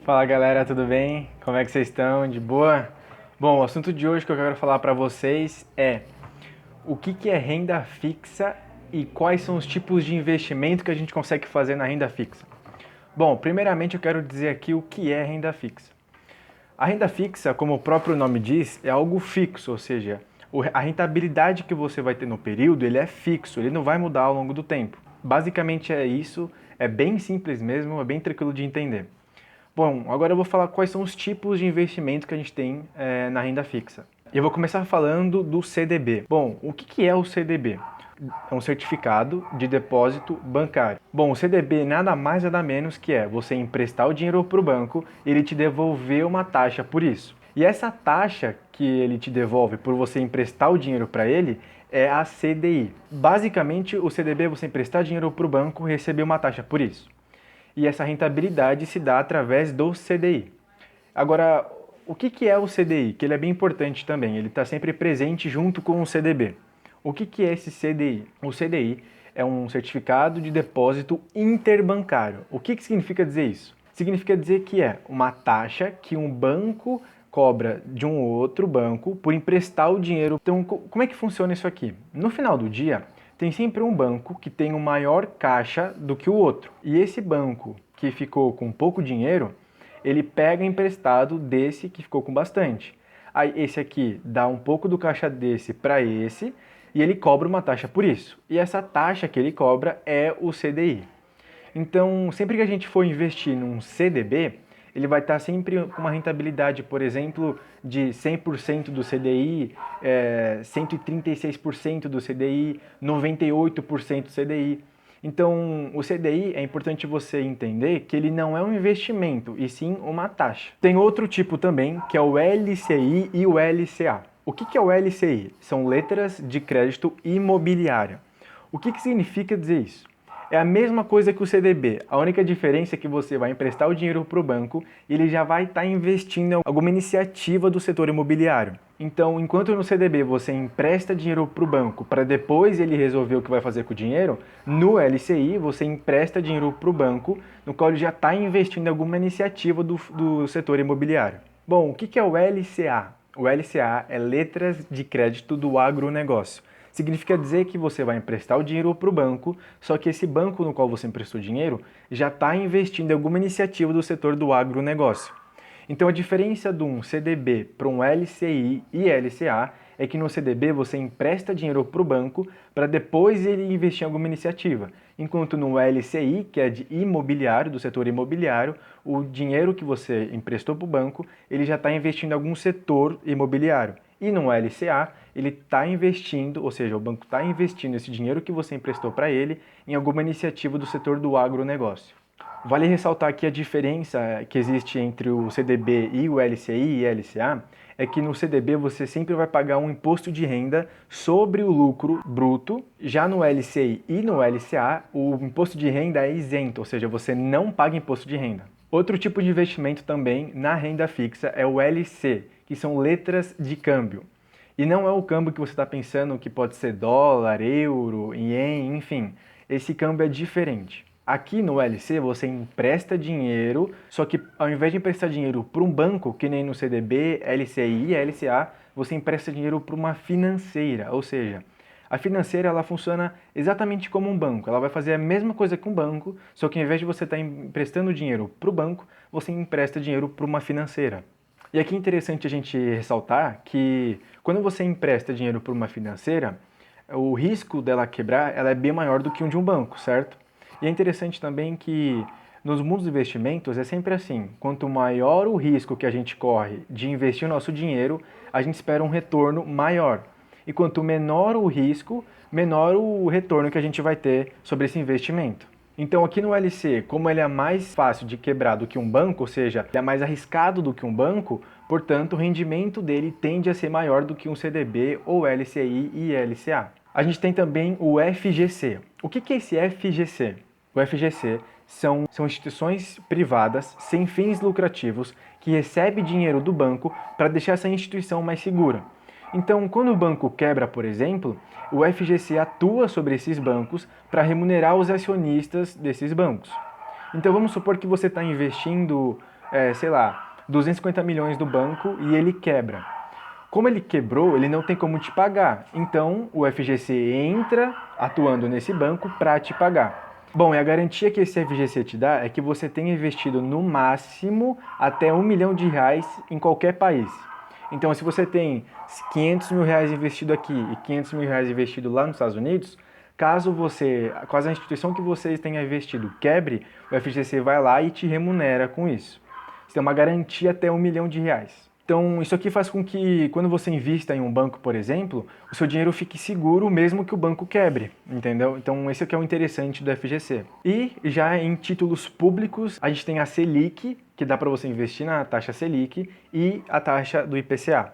Fala galera, tudo bem? Como é que vocês estão? De boa? Bom, o assunto de hoje que eu quero falar para vocês é o que é renda fixa e quais são os tipos de investimento que a gente consegue fazer na renda fixa. Bom, primeiramente eu quero dizer aqui o que é renda fixa. A renda fixa, como o próprio nome diz, é algo fixo, ou seja, a rentabilidade que você vai ter no período, ele é fixo, ele não vai mudar ao longo do tempo. Basicamente é isso, é bem simples mesmo, é bem tranquilo de entender. Bom, agora eu vou falar quais são os tipos de investimento que a gente tem na renda fixa. E eu vou começar falando do CDB. Bom, o que é o CDB? É um certificado de depósito bancário. Bom, o CDB nada mais nada menos que é você emprestar o dinheiro para o banco e ele te devolver uma taxa por isso. E essa taxa que ele te devolve por você emprestar o dinheiro para ele é a CDI. Basicamente, o CDB é você emprestar dinheiro para o banco e receber uma taxa por isso. E essa rentabilidade se dá através do CDI. Agora, o que é o CDI? Que ele é bem importante também, ele está sempre presente junto com o CDB. O que é esse CDI? O CDI é um certificado de depósito interbancário. O que significa dizer isso? Significa dizer que é uma taxa que um banco cobra de um outro banco por emprestar o dinheiro. Então, como é que funciona isso aqui? No final do dia, tem sempre um banco que tem um maior caixa do que o outro. E esse banco que ficou com pouco dinheiro, ele pega emprestado desse que ficou com bastante. Aí esse aqui dá um pouco do caixa desse para esse e ele cobra uma taxa por isso. E essa taxa que ele cobra é o CDI. Então, sempre que a gente for investir num CDB, ele vai estar sempre com uma rentabilidade, por exemplo, de 100% do CDI, 136% do CDI, 98% do CDI. Então, o CDI é importante você entender que ele não é um investimento, e sim uma taxa. Tem outro tipo também, que é o LCI e o LCA. O que é o LCI? São letras de crédito imobiliária. O que significa dizer isso? É a mesma coisa que o CDB, a única diferença é que você vai emprestar o dinheiro para o banco e ele já vai estar investindo em alguma iniciativa do setor imobiliário. Então, enquanto no CDB você empresta dinheiro para o banco para depois ele resolver o que vai fazer com o dinheiro, no LCI você empresta dinheiro para o banco, no qual ele já está investindo em alguma iniciativa do setor imobiliário. Bom, o que é o LCA? O LCA é Letras de Crédito do Agronegócio. Significa dizer que você vai emprestar o dinheiro para o banco, só que esse banco no qual você emprestou dinheiro já está investindo em alguma iniciativa do setor do agronegócio. Então a diferença de um CDB para um LCI e LCA é que no CDB você empresta dinheiro para o banco para depois ele investir em alguma iniciativa, enquanto no LCI, que é de imobiliário, do setor imobiliário, o dinheiro que você emprestou para o banco, ele já está investindo em algum setor imobiliário. E no LCA, ele está investindo, ou seja, o banco está investindo esse dinheiro que você emprestou para ele em alguma iniciativa do setor do agronegócio. Vale ressaltar aqui a diferença que existe entre o CDB e o LCI e LCA, é que no CDB você sempre vai pagar um imposto de renda sobre o lucro bruto, já no LCI e no LCA o imposto de renda é isento, ou seja, você não paga imposto de renda. Outro tipo de investimento também na renda fixa é o LC, que são letras de câmbio. E não é o câmbio que você está pensando que pode ser dólar, euro, ien, enfim. Esse câmbio é diferente. Aqui no LC você empresta dinheiro, só que ao invés de emprestar dinheiro para um banco, que nem no CDB, LCI e LCA, você empresta dinheiro para uma financeira, ou seja, a financeira ela funciona exatamente como um banco, ela vai fazer a mesma coisa que um banco, só que ao invés de você estar emprestando dinheiro para o banco, você empresta dinheiro para uma financeira. E aqui é interessante a gente ressaltar que quando você empresta dinheiro para uma financeira, o risco dela quebrar ela é bem maior do que um de um banco, certo? E é interessante também que nos mundos de investimentos é sempre assim, quanto maior o risco que a gente corre de investir o nosso dinheiro, a gente espera um retorno maior. E quanto menor o risco, menor o retorno que a gente vai ter sobre esse investimento. Então aqui no LC, como ele é mais fácil de quebrar do que um banco, ou seja, ele é mais arriscado do que um banco, portanto o rendimento dele tende a ser maior do que um CDB ou LCI e LCA. A gente tem também o FGC. O que é esse FGC? O FGC são instituições privadas sem fins lucrativos que recebem dinheiro do banco para deixar essa instituição mais segura. Então, quando o banco quebra, por exemplo, o FGC atua sobre esses bancos para remunerar os acionistas desses bancos. Então, vamos supor que você está investindo sei lá, 250 milhões do banco e ele quebra. Como ele quebrou, ele não tem como te pagar. Então, o FGC entra atuando nesse banco para te pagar. Bom, e a garantia que esse FGC te dá é que você tenha investido no máximo até R$ 1 milhão em qualquer país. Então, se você tem 500 mil reais investido aqui e 500 mil reais investido lá nos Estados Unidos, caso a instituição que você tenha investido quebre, o FGC vai lá e te remunera com isso. Você tem uma garantia até R$ 1 milhão. Então, isso aqui faz com que, quando você invista em um banco, por exemplo, o seu dinheiro fique seguro mesmo que o banco quebre, entendeu? Então, esse aqui é o interessante do FGC. E já em títulos públicos, a gente tem a Selic, que dá para você investir na taxa Selic, e a taxa do IPCA.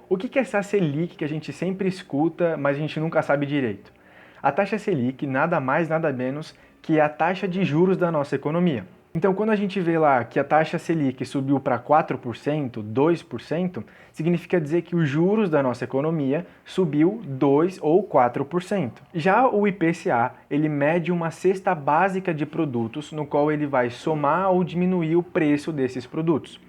O que é essa Selic que a gente sempre escuta, mas a gente nunca sabe direito? A taxa Selic nada mais, nada menos que a taxa de juros da nossa economia. Então, quando a gente vê lá que a taxa Selic subiu para 4%, 2%, significa dizer que os juros da nossa economia subiu 2 ou 4%. Já o IPCA, ele mede uma cesta básica de produtos no qual ele vai somar ou diminuir o preço desses produtos.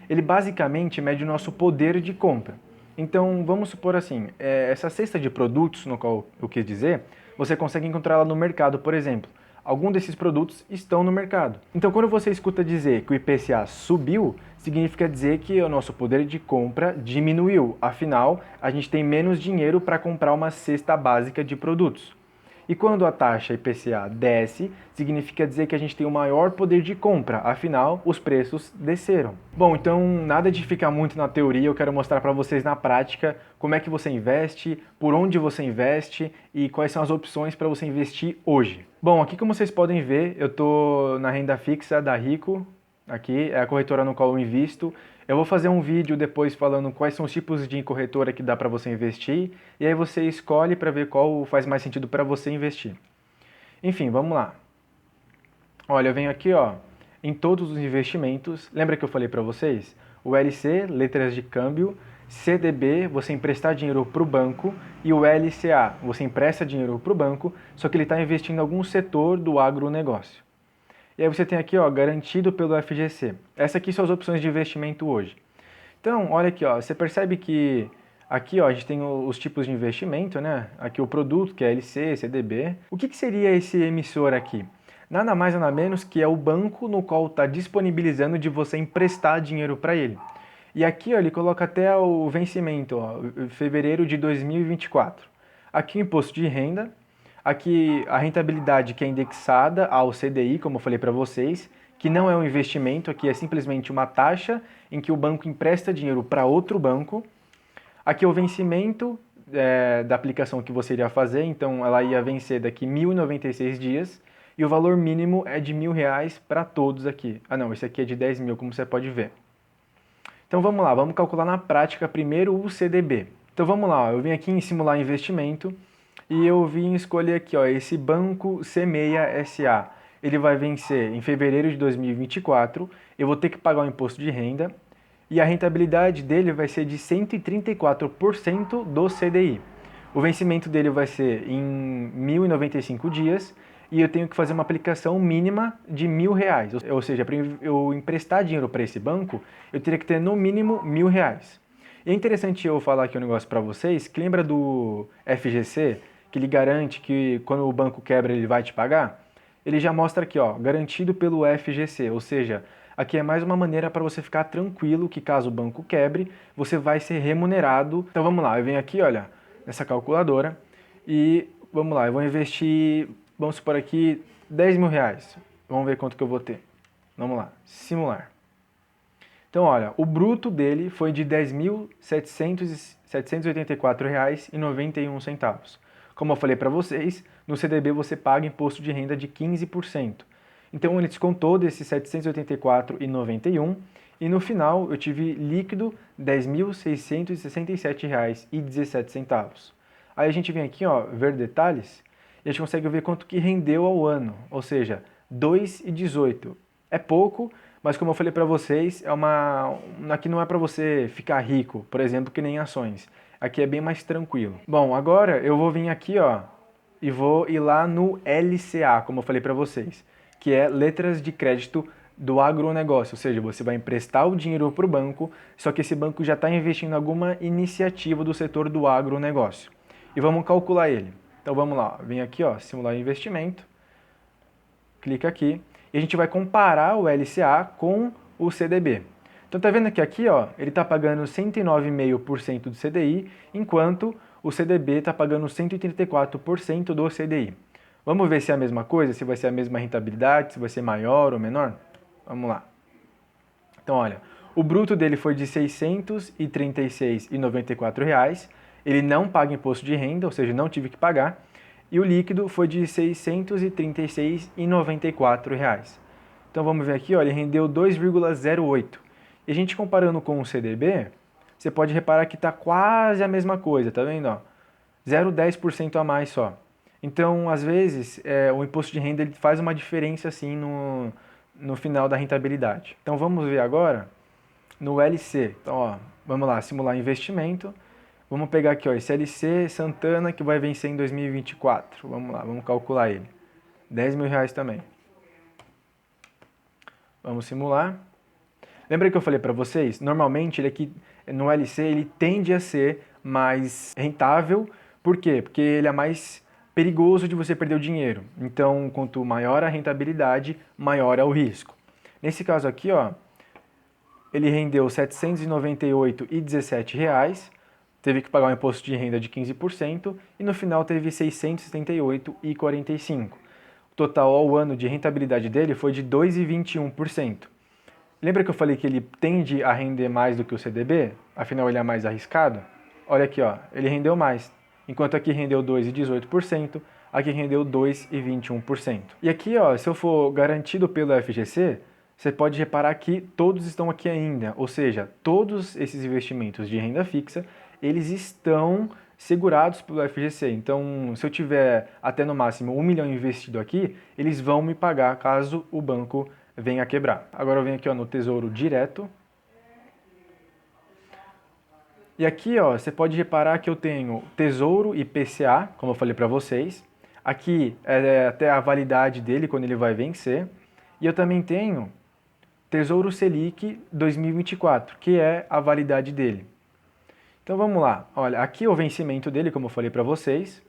Ele basicamente mede o nosso poder de compra. Então, vamos supor assim, essa cesta de produtos, no qual eu quis dizer, você consegue encontrá-la no mercado, por exemplo. Alguns desses produtos estão no mercado. Então, quando você escuta dizer que o IPCA subiu, significa dizer que o nosso poder de compra diminuiu. Afinal, a gente tem menos dinheiro para comprar uma cesta básica de produtos. E quando a taxa IPCA desce, significa dizer que a gente tem um maior poder de compra, afinal, os preços desceram. Bom, então nada de ficar muito na teoria, eu quero mostrar para vocês na prática como é que você investe, por onde você investe e quais são as opções para você investir hoje. Bom, aqui como vocês podem ver, eu estou na renda fixa da Rico, aqui é a corretora no qual eu invisto. Eu vou fazer um vídeo depois falando quais são os tipos de corretora que dá para você investir e aí você escolhe para ver qual faz mais sentido para você investir. Enfim, vamos lá. Olha, eu venho aqui, ó, em todos os investimentos. Lembra que eu falei para vocês? O LC, letras de câmbio, CDB, você emprestar dinheiro para o banco, e o LCA, você empresta dinheiro para o banco, só que ele está investindo em algum setor do agronegócio. E aí você tem aqui, ó, garantido pelo FGC. Essas aqui são as opções de investimento hoje. Então, olha aqui, ó, você percebe que aqui, ó, a gente tem os tipos de investimento, né? Aqui o produto, que é LC, CDB. O que seria esse emissor aqui? Nada mais, nada menos que é o banco no qual está disponibilizando de você emprestar dinheiro para ele. E aqui, ó, ele coloca até o vencimento, ó, fevereiro de 2024. Aqui o imposto de renda. Aqui a rentabilidade que é indexada ao CDI, como eu falei para vocês, que não é um investimento, aqui é simplesmente uma taxa em que o banco empresta dinheiro para outro banco. Aqui é o vencimento da aplicação que você iria fazer, então ela ia vencer daqui 1.096 dias e o valor mínimo é de R$1.000 para todos aqui. Ah não, esse aqui é de 10 mil, como você pode ver. Então vamos lá, vamos calcular na prática primeiro o CDB. Então vamos lá, eu vim aqui em simular investimento. E eu vim escolher aqui, ó, esse banco C6 SA. Ele vai vencer em fevereiro de 2024. Eu vou ter que pagar o imposto de renda. E a rentabilidade dele vai ser de 134% do CDI. O vencimento dele vai ser em 1.095 dias. E eu tenho que fazer uma aplicação mínima de R$1.000. Ou seja, para eu emprestar dinheiro para esse banco, eu teria que ter no mínimo R$1.000. E é interessante eu falar aqui um negócio para vocês, que lembra do FGC, que ele garante que quando o banco quebra ele vai te pagar? Ele já mostra aqui, ó, garantido pelo FGC, ou seja, aqui é mais uma maneira para você ficar tranquilo que caso o banco quebre, você vai ser remunerado. Então vamos lá, eu venho aqui, olha, nessa calculadora e vamos lá, eu vou investir, vamos supor aqui, R$10.000. Vamos ver quanto que eu vou ter. Vamos lá, simular. Então, olha, o bruto dele foi de R$ 10.784,91. Como eu falei para vocês, no CDB você paga imposto de renda de 15%. Então ele descontou desses R$ 784,91 e no final eu tive líquido R$ 10.667,17. Aí a gente vem aqui, ó, ver detalhes e a gente consegue ver quanto que rendeu ao ano, ou seja, 2,18. É pouco, mas como eu falei para vocês, aqui não é para você ficar rico, por exemplo, que nem ações. Aqui é bem mais tranquilo. Bom, agora eu vou vir aqui, ó, e vou ir lá no LCA, como eu falei para vocês, que é letras de crédito do agronegócio, ou seja, você vai emprestar o dinheiro para o banco, só que esse banco já está investindo em alguma iniciativa do setor do agronegócio. E vamos calcular ele. Então vamos lá, vem aqui, ó, simular investimento, clica aqui, e a gente vai comparar o LCA com o CDB. Então tá vendo que aqui, ó, ele está pagando 109,5% do CDI, enquanto o CDB está pagando 134% do CDI. Vamos ver se é a mesma coisa, se vai ser a mesma rentabilidade, se vai ser maior ou menor? Vamos lá. Então, olha, o bruto dele foi de R$ 636,94. Ele não paga imposto de renda, ou seja, não tive que pagar. E o líquido foi de R$ 636,94. Então, vamos ver aqui, ó, ele rendeu 2,08. E a gente comparando com o CDB, você pode reparar que está quase a mesma coisa, tá vendo? 0,10% a mais só. Então, às vezes, o imposto de renda ele faz uma diferença assim no final da rentabilidade. Então, vamos ver agora no LC. Então, ó, vamos lá, simular investimento. Vamos pegar aqui, ó, esse LC Santana que vai vencer em 2024. Vamos lá, vamos calcular ele. R$10.000 também. Vamos simular. Lembra que eu falei para vocês? Normalmente, ele aqui no LC ele tende a ser mais rentável. Por quê? Porque ele é mais perigoso de você perder o dinheiro. Então, quanto maior a rentabilidade, maior é o risco. Nesse caso aqui, ó, ele rendeu R$ 798,17, teve que pagar um imposto de renda de 15% e no final teve R$ 678,45. O total ao ano de rentabilidade dele foi de 2,21%. Lembra que eu falei que ele tende a render mais do que o CDB? Afinal, ele é mais arriscado? Olha aqui, ó, ele rendeu mais. Enquanto aqui rendeu 2,18%, aqui rendeu 2,21%. E aqui, ó, se eu for garantido pelo FGC, você pode reparar que todos estão aqui ainda, ou seja, todos esses investimentos de renda fixa, eles estão segurados pelo FGC. Então, se eu tiver até no máximo 1 milhão investido aqui, eles vão me pagar caso o banco venha a quebrar. Agora eu venho aqui, ó, no Tesouro Direto. E aqui, ó, você pode reparar que eu tenho Tesouro IPCA, como eu falei para vocês. Aqui é até a validade dele, quando ele vai vencer. E eu também tenho Tesouro Selic 2024, que é a validade dele. Então vamos lá. Olha, aqui é o vencimento dele, como eu falei para vocês.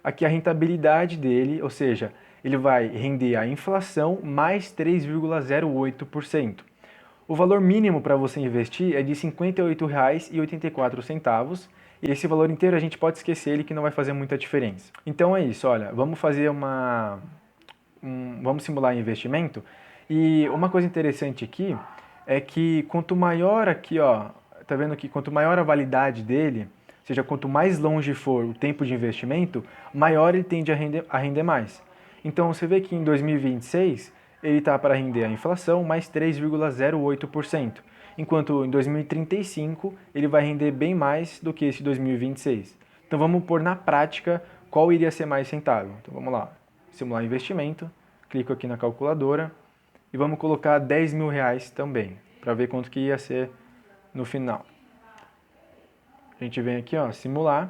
Aqui a rentabilidade dele, ou seja, ele vai render a inflação mais 3,08%. O valor mínimo para você investir é de R$ 58,84. E esse valor inteiro a gente pode esquecer ele que não vai fazer muita diferença. Então é isso, olha, vamos fazer vamos simular investimento. E uma coisa interessante aqui é que quanto maior aqui, ó, tá vendo que quanto maior a validade dele, ou seja, quanto mais longe for o tempo de investimento, maior ele tende a render mais. Então você vê que em 2026 ele está para render a inflação mais 3,08%, enquanto em 2035 ele vai render bem mais do que esse 2026. Então vamos pôr na prática qual iria ser mais rentável. Então vamos lá, simular investimento, clico aqui na calculadora e vamos colocar R$10.000 também, para ver quanto que ia ser no final. A gente vem aqui, ó, simular.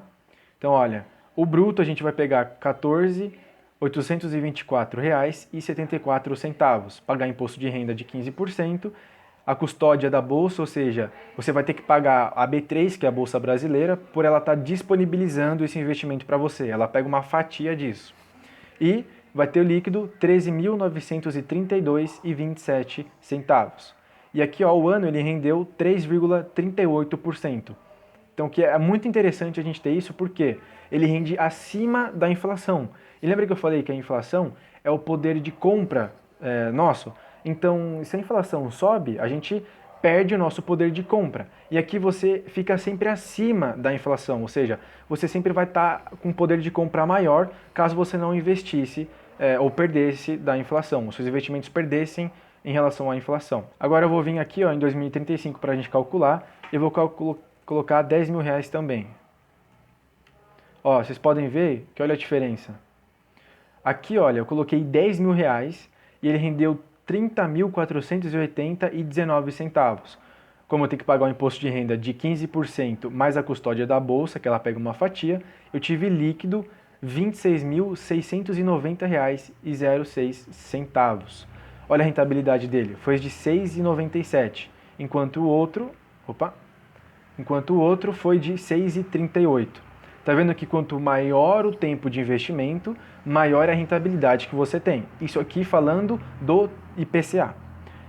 Então olha, o bruto a gente vai pegar R$824,74, pagar imposto de renda de 15%, a custódia da bolsa, ou seja, você vai ter que pagar a B3, que é a bolsa brasileira, por ela estar disponibilizando esse investimento para você. Ela pega uma fatia disso. E vai ter o líquido R$13.932,27. E aqui, ó, o ano ele rendeu 3,38%. Então, que é muito interessante a gente ter isso, porque ele rende acima da inflação. E lembra que eu falei que a inflação é o poder de compra nosso? Então, se a inflação sobe, a gente perde o nosso poder de compra. E aqui você fica sempre acima da inflação, ou seja, você sempre vai estar com um poder de compra maior caso você não investisse ou perdesse da inflação, os seus investimentos perdessem em relação à inflação. Agora eu vou vir aqui, ó, em 2035 para a gente calcular, e vou colocar R$10.000 também. Ó, vocês podem ver que olha a diferença. Aqui, olha, eu coloquei R$10.000 e ele rendeu R$30.480,19. Como eu tenho que pagar o imposto de renda de 15% mais a custódia da bolsa, que ela pega uma fatia, eu tive líquido R$26.690,06. olha a rentabilidade dele, foi de 6,97, enquanto o outro foi de 6,38. Tá vendo que quanto maior o tempo de investimento, maior é a rentabilidade que você tem. Isso aqui falando do IPCA.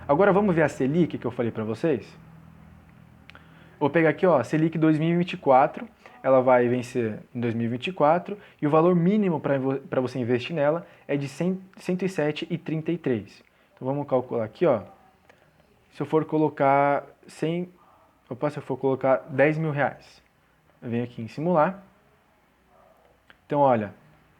Agora vamos ver a Selic que eu falei para vocês? Vou pegar aqui, ó, Selic 2024, ela vai vencer em 2024 e o valor mínimo para você investir nela é de 107,33. Então vamos calcular aqui, ó. Se eu for colocar 10 mil reais, eu venho aqui em simular. Então, olha,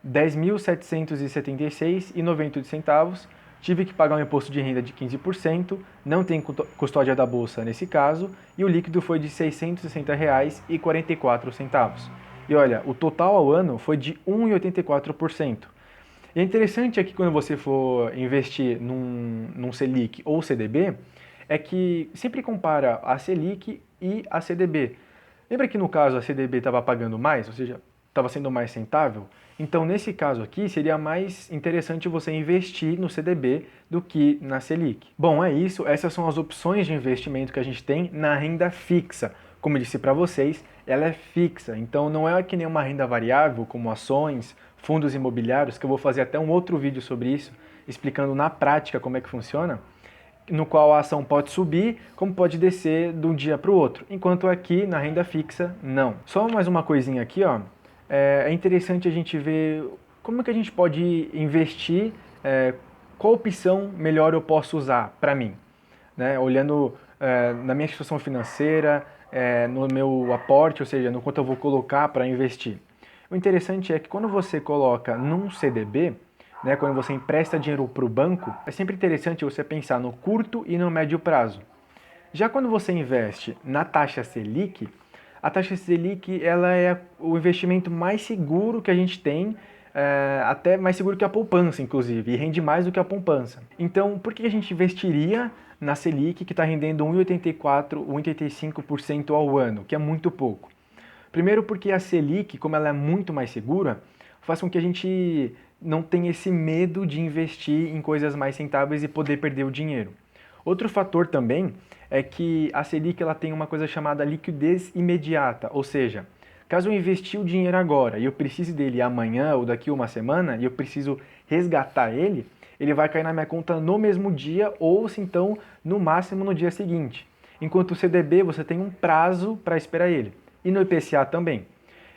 10.776,98 tive que pagar um imposto de renda de 15%, não tem custódia da bolsa nesse caso, e o líquido foi de R$ 660,44. E olha, o total ao ano foi de 1,84%. E é interessante aqui quando você for investir num Selic ou CDB, é que sempre compara a Selic e a CDB. Lembra que no caso a CDB estava pagando mais, ou seja, estava sendo mais rentável? Então, nesse caso aqui, seria mais interessante você investir no CDB do que na Selic. Bom, é isso. Essas são as opções de investimento que a gente tem na renda fixa. Como eu disse para vocês, ela é fixa. Então, não é que nem uma renda variável, como ações, fundos imobiliários, que eu vou fazer até um outro vídeo sobre isso, explicando na prática como é que funciona, no qual a ação pode subir, como pode descer de um dia para o outro. Enquanto aqui, na renda fixa, não. Só mais uma coisinha aqui, ó. É interessante a gente ver como que a gente pode investir, qual opção melhor eu posso usar para mim, né? Olhando na minha situação financeira, no meu aporte, ou seja, no quanto eu vou colocar para investir. O interessante é que quando você coloca num CDB, né, quando você empresta dinheiro para o banco, é sempre interessante você pensar no curto e no médio prazo. Já quando você investe na taxa Selic, a taxa Selic ela é o investimento mais seguro que a gente tem, até mais seguro que a poupança, inclusive, e rende mais do que a poupança. Então, por que a gente investiria na Selic, que está rendendo 1,84%, 1,85% ao ano, que é muito pouco? Primeiro porque a Selic, como ela é muito mais segura, faz com que a gente não tenha esse medo de investir em coisas mais rentáveis e poder perder o dinheiro. Outro fator também é que a Selic ela tem uma coisa chamada liquidez imediata, ou seja, caso eu investir o dinheiro agora e eu precise dele amanhã ou daqui uma semana e eu preciso resgatar ele, ele vai cair na minha conta no mesmo dia ou se então no máximo no dia seguinte. Enquanto o CDB você tem um prazo para esperar ele. E no IPCA também.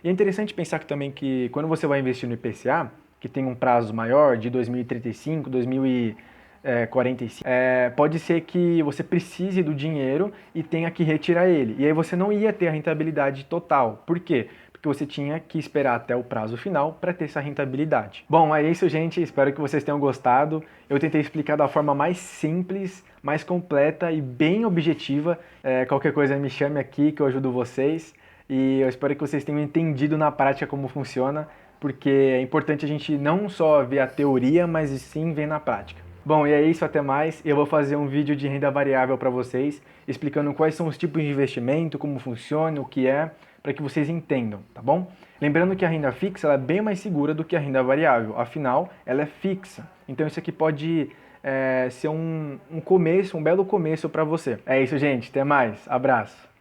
E é interessante pensar que também que quando você vai investir no IPCA, que tem um prazo maior de 2035, 2045, pode ser que você precise do dinheiro e tenha que retirar ele. E aí você não ia ter a rentabilidade total. Por quê? Porque você tinha que esperar até o prazo final para ter essa rentabilidade. Bom, é isso, gente. Espero que vocês tenham gostado. Eu tentei explicar da forma mais simples, mais completa e bem objetiva. Qualquer coisa me chame aqui que eu ajudo vocês. E eu espero que vocês tenham entendido na prática como funciona, porque é importante a gente não só ver a teoria, mas sim ver na prática. Bom, e é isso, até mais. Eu vou fazer um vídeo de renda variável para vocês, explicando quais são os tipos de investimento, como funciona, o que é, para que vocês entendam, tá bom? Lembrando que a renda fixa ela é bem mais segura do que a renda variável, afinal, ela é fixa. Então isso aqui pode ser um começo, um belo começo para você. É isso, gente. Até mais. Abraço.